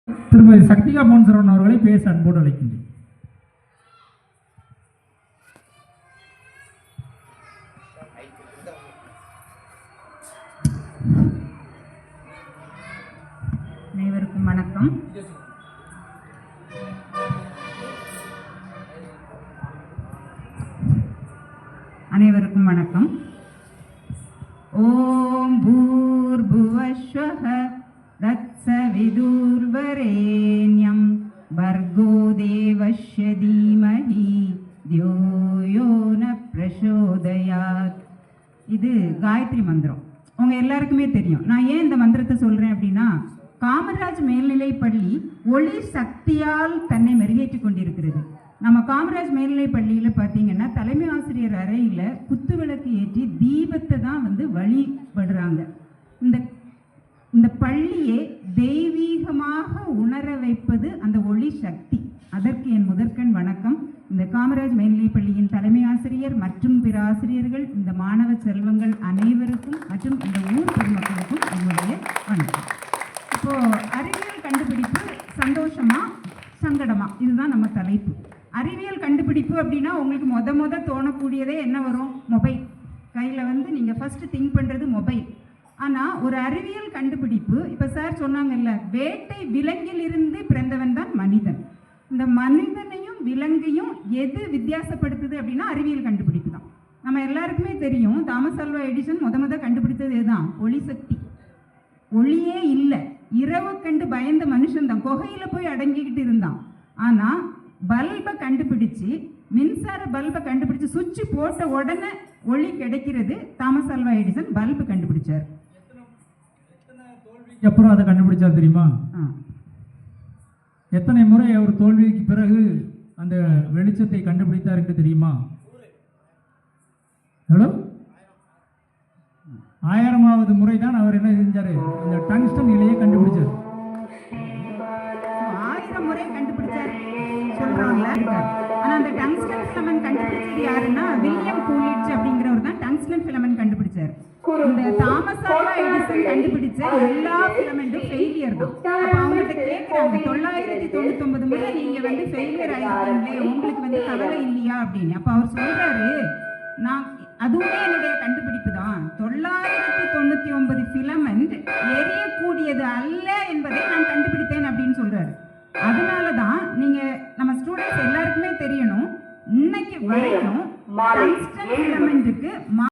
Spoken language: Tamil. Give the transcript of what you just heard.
திருமதி சக்திகா மோன்சரவன் அவர்களை பேச அன்போடு அழைக்கின்றேன். அனைவருக்கும் வணக்கம். அனைவருக்கும் வணக்கம். ஓம் பூர்புவஸ்வஹ தத்சவிதுர்வரேண்யம் பர்கோ தேவஸ்ய தீமஹி த்யோ யோ ந பிரசோதயாத். இது காயத்ரி மந்திரம். உங்க எல்லாருக்குமே தெரியும். நான் ஏன் இந்த மந்திரத்தை சொல்றேன் அப்படின்னா, காமராஜ் மேல்நிலைப் பள்ளி ஒளி சக்தியால் தன்னை மெருகேற்றி கொண்டிருக்கிறது. நம்ம காமராஜ் மேல்நிலைப் பள்ளியில் பார்த்தீங்கன்னா தலைமை ஆசிரியர் அறையில் குத்துவிளக்கு ஏற்றி தீபத்தை தான் வழிபடுறாங்க. இந்த பள்ளியை தெய்வீகமாக உணர வைப்பது அந்த ஒளி சக்தி. அதற்கு என் முதற்கண் வணக்கம். இந்த காமராஜ் மேல்நிலைப் பள்ளியின் தலைமை ஆசிரியர் மற்றும் பிற ஆசிரியர்கள், இந்த மாணவ செல்வங்கள் அனைவருக்கும் மற்றும் இந்த ஊர் பொதுமக்களுக்கும் என்னுடைய வணக்கம். இப்போது அறிவியல் கண்டுபிடிப்பு சந்தோஷமா சங்கடமா, இதுதான் நம்ம தலைப்பு. அறிவியல் கண்டுபிடிப்பு அப்படின்னா உங்களுக்கு முத தோணக்கூடியதே என்ன வரும்? மொபைல். கையில் நீங்கள் ஃபஸ்ட்டு திங்க் பண்ணுறது மொபைல். ஆனால் ஒரு அறிவியல் கண்டுபிடிப்பு, இப்போ சார் சொன்னாங்கல்ல, வேட்டை விலங்கிலிருந்து பிறந்தவன் தான் மனிதன். இந்த மனிதனையும் விலங்கையும் எது வித்தியாசப்படுத்துது அப்படின்னா அறிவியல் கண்டுபிடிப்பு தான். நம்ம எல்லாருக்குமே தெரியும், தாமஸ் ஆல்வா எடிசன் முத கண்டுபிடித்தது இதுதான், ஒளி சக்தி. ஒளியே இல்லை, இரவு கண்டு பயந்த மனுஷன் தான், குகையில் போய் அடங்கிக்கிட்டு இருந்தான். ஆனால் பல்பை கண்டுபிடிச்சு, மின்சார பல்பை கண்டுபிடிச்சு சுவிட்ச் போட்ட உடனே ஒளி கிடைக்கிறது. தாமஸ் ஆல்வா எடிசன் பல்பு கண்டுபிடிச்சார். அப்புறம் அதை கண்டுபிடிச்சார் தெரியுமா? எத்தனை முறை அவர் தோல்விக்கு பிறகு அந்த வெளிச்சத்தை கண்டுபிடித்தார் என்று தெரியுமா? எவ்வளோ? 1000வது முறை தான் அவர் என்ன செஞ்சாரு? அந்த டங்ஸ்டன் இலையை கண்டுபிடிச்சார். 1000 முறை கண்டுபிடிச்சார் சொல்றாங்க. ஆனா அந்த டங்ஸ்டன் ஃபிலமென்ட் கண்டுபிடிச்சது யாருன்னா வில்லியம் கூலிட்ஜ் அப்படிங்கிறவர் தான் டங்ஸ்டன் ஃபிலமென்ட் கண்டுபிடிச்சார். இந்த தாமஸ் ஆல்வா எடிசன் கண்டுபிடிச்ச எல்லா ஃபிலமெண்ட்டும் ஃபெயிலியர் தான். அப்போ அவங்கள்ட்ட கேட்குறாங்க, 999 முறை நீங்கள் ஃபெயிலியர் ஆகிருக்கீங்களே, உங்களுக்கு கவலை இல்லையா அப்படின்னு. அப்போ அவர் சொல்றாரு, நான் அதுவுமே என்னுடைய கண்டுபிடிப்பு தான். 999 ஃபிலமெண்ட் எரியக்கூடியது அல்ல என்பதை நான் கண்டுபிடித்தேன் அப்படின்னு சொல்றாரு. அதனால தான் நம்ம ஸ்டூடெண்ட்ஸ் எல்லாருக்குமே தெரியணும், இன்னைக்கு வரைக்கும் டங்ஸ்டன் ஃபிலமெண்ட்டுக்கு